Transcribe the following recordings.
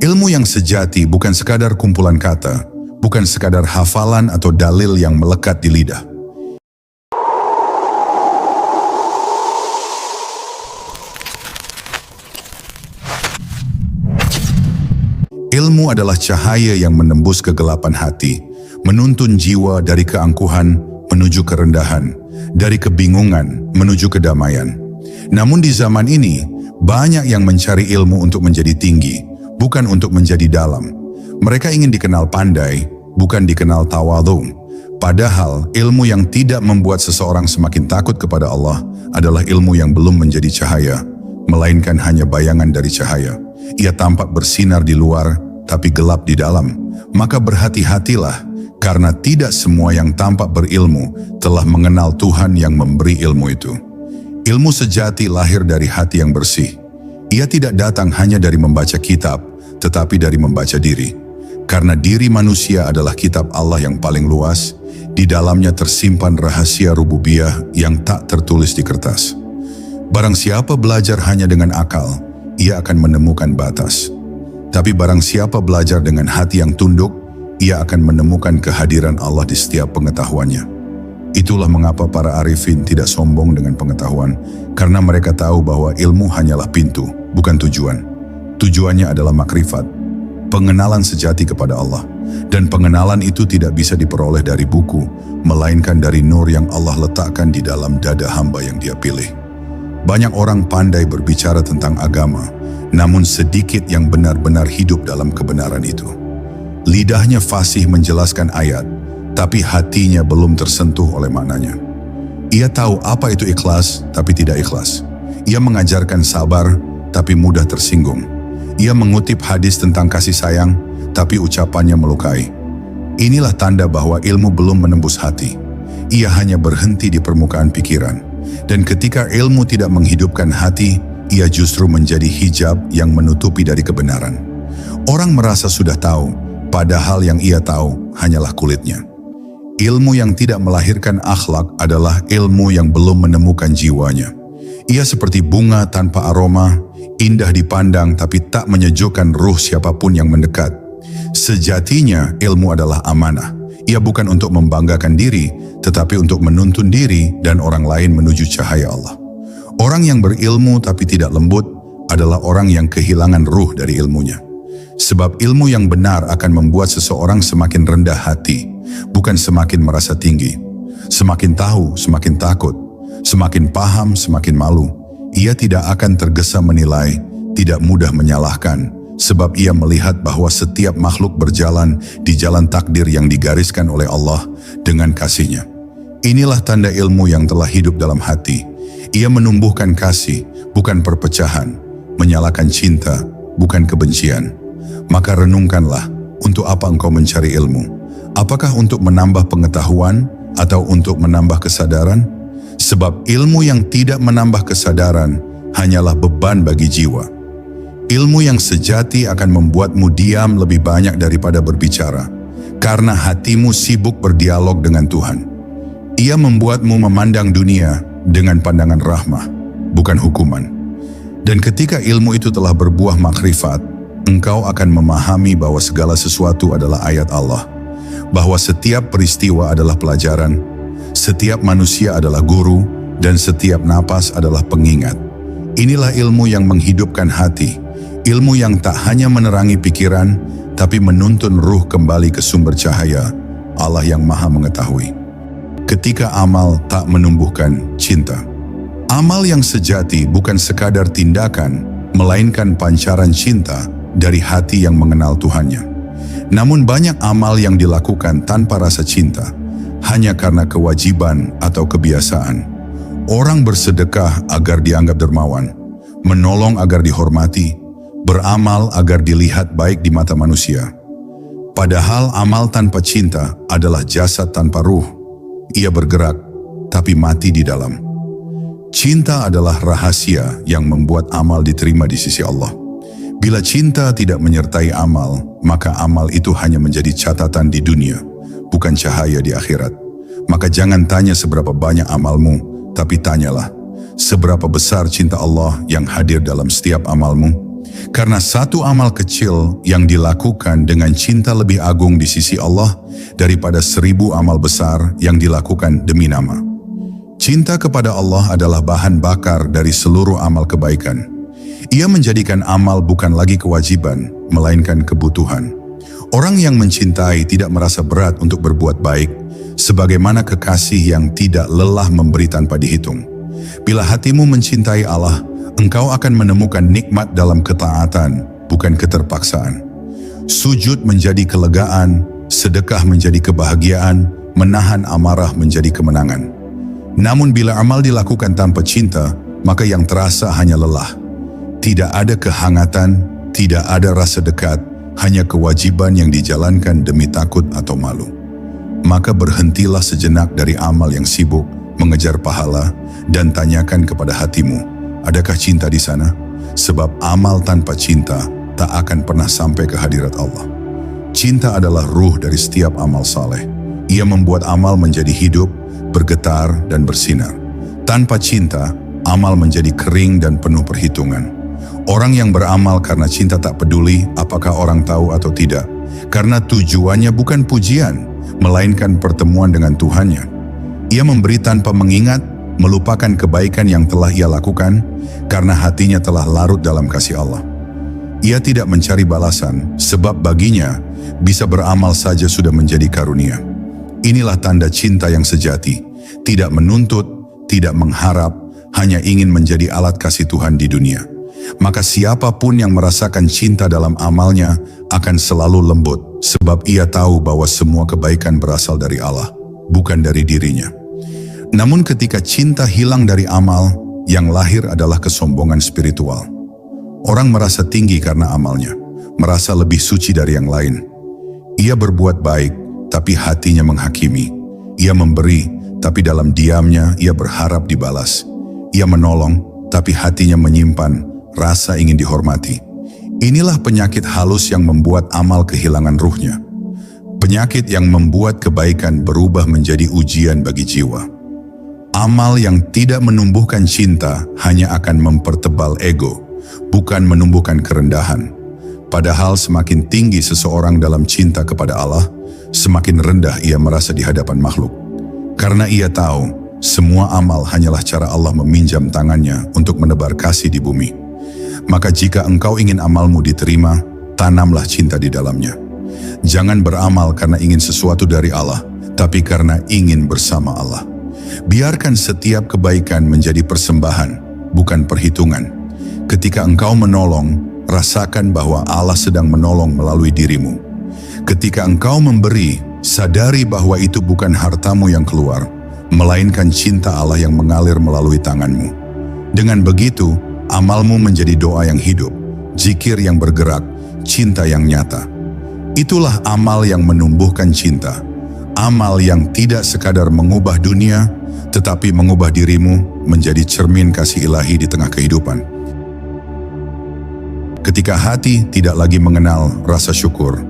Ilmu yang sejati bukan sekadar kumpulan kata, bukan sekadar hafalan atau dalil yang melekat di lidah. Ilmu adalah cahaya yang menembus kegelapan hati, menuntun jiwa dari keangkuhan menuju kerendahan, dari kebingungan menuju kedamaian. Namun di zaman ini, banyak yang mencari ilmu untuk menjadi tinggi, bukan untuk menjadi dalam. Mereka ingin dikenal pandai, bukan dikenal tawadhu. Padahal ilmu yang tidak membuat seseorang semakin takut kepada Allah adalah ilmu yang belum menjadi cahaya, melainkan hanya bayangan dari cahaya. Ia tampak bersinar di luar, tapi gelap di dalam. Maka berhati-hatilah, karena tidak semua yang tampak berilmu telah mengenal Tuhan yang memberi ilmu itu. Ilmu sejati lahir dari hati yang bersih. Ia tidak datang hanya dari membaca kitab, tetapi dari membaca diri. Karena diri manusia adalah kitab Allah yang paling luas, di dalamnya tersimpan rahasia rububiyah yang tak tertulis di kertas. Barang siapa belajar hanya dengan akal, ia akan menemukan batas. Tapi barang siapa belajar dengan hati yang tunduk, ia akan menemukan kehadiran Allah di setiap pengetahuannya. Itulah mengapa para arifin tidak sombong dengan pengetahuan, karena mereka tahu bahwa ilmu hanyalah pintu, bukan tujuan. Tujuannya adalah makrifat, pengenalan sejati kepada Allah. Dan pengenalan itu tidak bisa diperoleh dari buku, melainkan dari nur yang Allah letakkan di dalam dada hamba yang Dia pilih. Banyak orang pandai berbicara tentang agama, namun sedikit yang benar-benar hidup dalam kebenaran itu. Lidahnya fasih menjelaskan ayat, tapi hatinya belum tersentuh oleh maknanya. Ia tahu apa itu ikhlas, tapi tidak ikhlas. Ia mengajarkan sabar, tapi mudah tersinggung. Ia mengutip hadis tentang kasih sayang, tapi ucapannya melukai. Inilah tanda bahwa ilmu belum menembus hati. Ia hanya berhenti di permukaan pikiran. Dan ketika ilmu tidak menghidupkan hati, ia justru menjadi hijab yang menutupi dari kebenaran. Orang merasa sudah tahu, padahal yang ia tahu hanyalah kulitnya. Ilmu yang tidak melahirkan akhlak adalah ilmu yang belum menemukan jiwanya. Ia seperti bunga tanpa aroma, indah dipandang tapi tak menyejukkan ruh siapapun yang mendekat. Sejatinya ilmu adalah amanah. Ia bukan untuk membanggakan diri, tetapi untuk menuntun diri dan orang lain menuju cahaya Allah. Orang yang berilmu tapi tidak lembut adalah orang yang kehilangan ruh dari ilmunya. Sebab ilmu yang benar akan membuat seseorang semakin rendah hati, bukan semakin merasa tinggi. Semakin tahu, semakin takut. Semakin paham, semakin malu. Ia tidak akan tergesa menilai, tidak mudah menyalahkan, sebab ia melihat bahwa setiap makhluk berjalan di jalan takdir yang digariskan oleh Allah dengan kasih-Nya. Inilah tanda ilmu yang telah hidup dalam hati. Ia menumbuhkan kasih, bukan perpecahan, menyalakan cinta, bukan kebencian. Maka renungkanlah, untuk apa engkau mencari ilmu? Apakah untuk menambah pengetahuan atau untuk menambah kesadaran? Sebab ilmu yang tidak menambah kesadaran hanyalah beban bagi jiwa. Ilmu yang sejati akan membuatmu diam lebih banyak daripada berbicara, karena hatimu sibuk berdialog dengan Tuhan. Ia membuatmu memandang dunia dengan pandangan rahmah, bukan hukuman. Dan ketika ilmu itu telah berbuah makrifat, engkau akan memahami bahwa segala sesuatu adalah ayat Allah, bahwa setiap peristiwa adalah pelajaran, setiap manusia adalah guru, dan setiap napas adalah pengingat. Inilah ilmu yang menghidupkan hati, ilmu yang tak hanya menerangi pikiran, tapi menuntun ruh kembali ke sumber cahaya, Allah yang Maha Mengetahui. Ketika amal tak menumbuhkan cinta. Amal yang sejati bukan sekadar tindakan, melainkan pancaran cinta dari hati yang mengenal Tuhannya. Namun banyak amal yang dilakukan tanpa rasa cinta, hanya karena kewajiban atau kebiasaan. Orang bersedekah agar dianggap dermawan, menolong agar dihormati, beramal agar dilihat baik di mata manusia. Padahal amal tanpa cinta adalah jasad tanpa ruh. Ia bergerak, tapi mati di dalam. Cinta adalah rahasia yang membuat amal diterima di sisi Allah. Bila cinta tidak menyertai amal, maka amal itu hanya menjadi catatan di dunia, bukan cahaya di akhirat. Maka jangan tanya seberapa banyak amalmu, tapi tanyalah, seberapa besar cinta Allah yang hadir dalam setiap amalmu. Karena satu amal kecil yang dilakukan dengan cinta lebih agung di sisi Allah daripada 1000 amal besar yang dilakukan demi nama. Cinta kepada Allah adalah bahan bakar dari seluruh amal kebaikan. Ia menjadikan amal bukan lagi kewajiban, melainkan kebutuhan. Orang yang mencintai tidak merasa berat untuk berbuat baik, sebagaimana kekasih yang tidak lelah memberi tanpa dihitung. Bila hatimu mencintai Allah, engkau akan menemukan nikmat dalam ketaatan, bukan keterpaksaan. Sujud menjadi kelegaan, sedekah menjadi kebahagiaan, menahan amarah menjadi kemenangan. Namun bila amal dilakukan tanpa cinta, maka yang terasa hanya lelah. Tidak ada kehangatan, tidak ada rasa dekat, hanya kewajiban yang dijalankan demi takut atau malu. Maka berhentilah sejenak dari amal yang sibuk mengejar pahala dan tanyakan kepada hatimu, adakah cinta di sana? Sebab amal tanpa cinta tak akan pernah sampai ke hadirat Allah. Cinta adalah ruh dari setiap amal saleh. Ia membuat amal menjadi hidup, bergetar dan bersinar. Tanpa cinta, amal menjadi kering dan penuh perhitungan. Orang yang beramal karena cinta tak peduli apakah orang tahu atau tidak, karena tujuannya bukan pujian, melainkan pertemuan dengan Tuhannya. Ia memberi tanpa mengingat, melupakan kebaikan yang telah ia lakukan, karena hatinya telah larut dalam kasih Allah. Ia tidak mencari balasan, sebab baginya bisa beramal saja sudah menjadi karunia. Inilah tanda cinta yang sejati, tidak menuntut, tidak mengharap, hanya ingin menjadi alat kasih Tuhan di dunia. Maka siapapun yang merasakan cinta dalam amalnya akan selalu lembut, sebab ia tahu bahwa semua kebaikan berasal dari Allah, bukan dari dirinya. Namun ketika cinta hilang dari amal, yang lahir adalah kesombongan spiritual. Orang merasa tinggi karena amalnya, merasa lebih suci dari yang lain. Ia berbuat baik, tapi hatinya menghakimi. Ia memberi, tapi dalam diamnya ia berharap dibalas. Ia menolong, tapi hatinya menyimpan rasa ingin dihormati. Inilah penyakit halus yang membuat amal kehilangan ruhnya. Penyakit yang membuat kebaikan berubah menjadi ujian bagi jiwa. Amal yang tidak menumbuhkan cinta hanya akan mempertebal ego, bukan menumbuhkan kerendahan. Padahal semakin tinggi seseorang dalam cinta kepada Allah, semakin rendah ia merasa di hadapan makhluk. Karena ia tahu, semua amal hanyalah cara Allah meminjam tangannya untuk menebar kasih di bumi. Maka jika engkau ingin amalmu diterima, tanamlah cinta di dalamnya. Jangan beramal karena ingin sesuatu dari Allah, tapi karena ingin bersama Allah. Biarkan setiap kebaikan menjadi persembahan, bukan perhitungan. Ketika engkau menolong, rasakan bahwa Allah sedang menolong melalui dirimu. Ketika engkau memberi, sadari bahwa itu bukan hartamu yang keluar, melainkan cinta Allah yang mengalir melalui tanganmu. Dengan begitu, amalmu menjadi doa yang hidup, zikir yang bergerak, cinta yang nyata. Itulah amal yang menumbuhkan cinta. Amal yang tidak sekadar mengubah dunia, tetapi mengubah dirimu menjadi cermin kasih ilahi di tengah kehidupan. Ketika hati tidak lagi mengenal rasa syukur,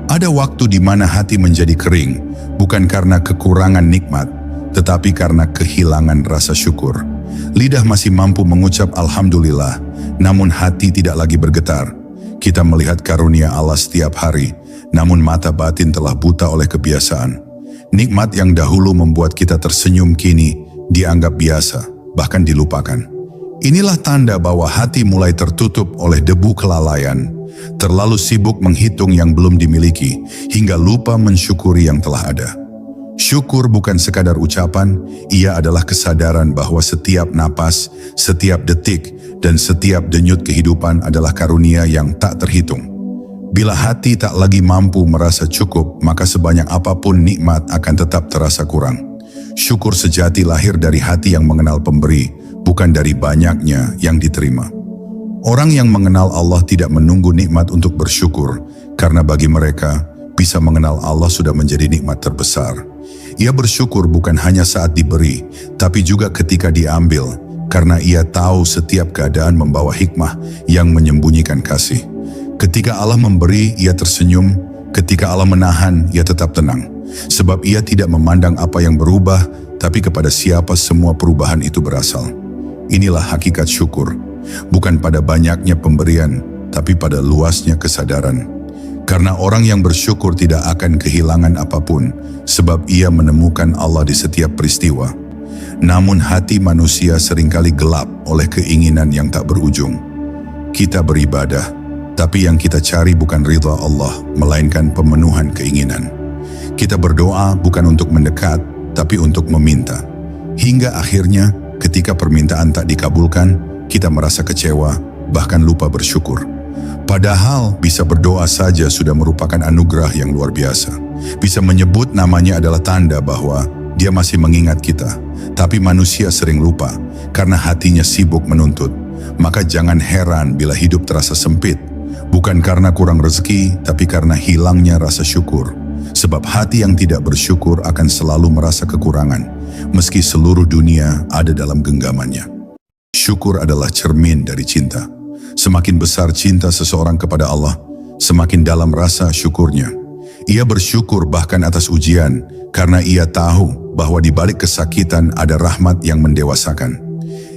ada waktu di mana hati menjadi kering, bukan karena kekurangan nikmat, tetapi karena kehilangan rasa syukur. Lidah masih mampu mengucap Alhamdulillah, namun hati tidak lagi bergetar. Kita melihat karunia Allah setiap hari, namun mata batin telah buta oleh kebiasaan. Nikmat yang dahulu membuat kita tersenyum kini dianggap biasa, bahkan dilupakan. Inilah tanda bahwa hati mulai tertutup oleh debu kelalaian, terlalu sibuk menghitung yang belum dimiliki, hingga lupa mensyukuri yang telah ada. Syukur bukan sekadar ucapan, ia adalah kesadaran bahwa setiap napas, setiap detik, dan setiap denyut kehidupan adalah karunia yang tak terhitung. Bila hati tak lagi mampu merasa cukup, maka sebanyak apapun nikmat akan tetap terasa kurang. Syukur sejati lahir dari hati yang mengenal pemberi, bukan dari banyaknya yang diterima. Orang yang mengenal Allah tidak menunggu nikmat untuk bersyukur, karena bagi mereka, bisa mengenal Allah sudah menjadi nikmat terbesar. Ia bersyukur bukan hanya saat diberi, tapi juga ketika diambil, karena ia tahu setiap keadaan membawa hikmah yang menyembunyikan kasih. Ketika Allah memberi, ia tersenyum. Ketika Allah menahan, ia tetap tenang. Sebab ia tidak memandang apa yang berubah, tapi kepada siapa semua perubahan itu berasal. Inilah hakikat syukur. Bukan pada banyaknya pemberian, tapi pada luasnya kesadaran. Karena orang yang bersyukur tidak akan kehilangan apapun, sebab ia menemukan Allah di setiap peristiwa. Namun hati manusia seringkali gelap oleh keinginan yang tak berujung. Kita beribadah, tapi yang kita cari bukan ridha Allah, melainkan pemenuhan keinginan. Kita berdoa bukan untuk mendekat, tapi untuk meminta. Hingga akhirnya, ketika permintaan tak dikabulkan, kita merasa kecewa, bahkan lupa bersyukur. Padahal bisa berdoa saja sudah merupakan anugerah yang luar biasa. Bisa menyebut namanya adalah tanda bahwa Dia masih mengingat kita. Tapi manusia sering lupa, karena hatinya sibuk menuntut. Maka jangan heran bila hidup terasa sempit. Bukan karena kurang rezeki, tapi karena hilangnya rasa syukur. Sebab hati yang tidak bersyukur akan selalu merasa kekurangan, meski seluruh dunia ada dalam genggamannya. Syukur adalah cermin dari cinta. Semakin besar cinta seseorang kepada Allah, semakin dalam rasa syukurnya. Ia bersyukur bahkan atas ujian, karena ia tahu bahwa di balik kesakitan ada rahmat yang mendewasakan.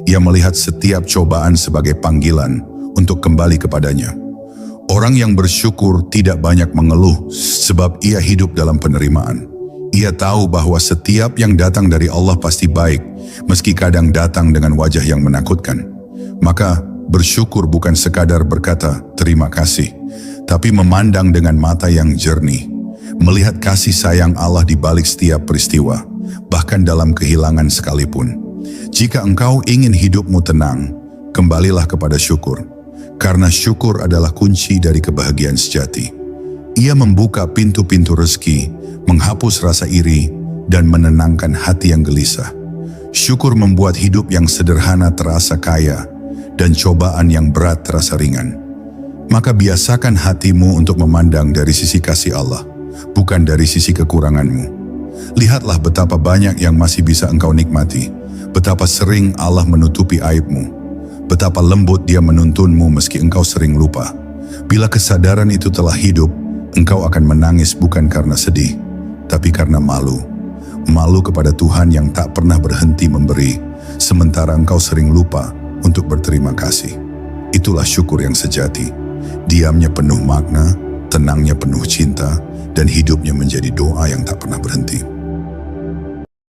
Ia melihat setiap cobaan sebagai panggilan untuk kembali kepadanya. Orang yang bersyukur tidak banyak mengeluh sebab ia hidup dalam penerimaan. Ia tahu bahwa setiap yang datang dari Allah pasti baik, meski kadang datang dengan wajah yang menakutkan. Maka bersyukur bukan sekadar berkata terima kasih, tapi memandang dengan mata yang jernih, melihat kasih sayang Allah di balik setiap peristiwa, bahkan dalam kehilangan sekalipun. Jika engkau ingin hidupmu tenang, kembalilah kepada syukur. Karena syukur adalah kunci dari kebahagiaan sejati. Ia membuka pintu-pintu rezeki, menghapus rasa iri, dan menenangkan hati yang gelisah. Syukur membuat hidup yang sederhana terasa kaya, dan cobaan yang berat terasa ringan. Maka biasakan hatimu untuk memandang dari sisi kasih Allah, bukan dari sisi kekuranganmu. Lihatlah betapa banyak yang masih bisa engkau nikmati, betapa sering Allah menutupi aibmu, betapa lembut Dia menuntunmu meski engkau sering lupa. Bila kesadaran itu telah hidup, engkau akan menangis bukan karena sedih, tapi karena malu. Malu kepada Tuhan yang tak pernah berhenti memberi, sementara engkau sering lupa untuk berterima kasih. Itulah syukur yang sejati. Diamnya penuh makna, tenangnya penuh cinta, dan hidupnya menjadi doa yang tak pernah berhenti.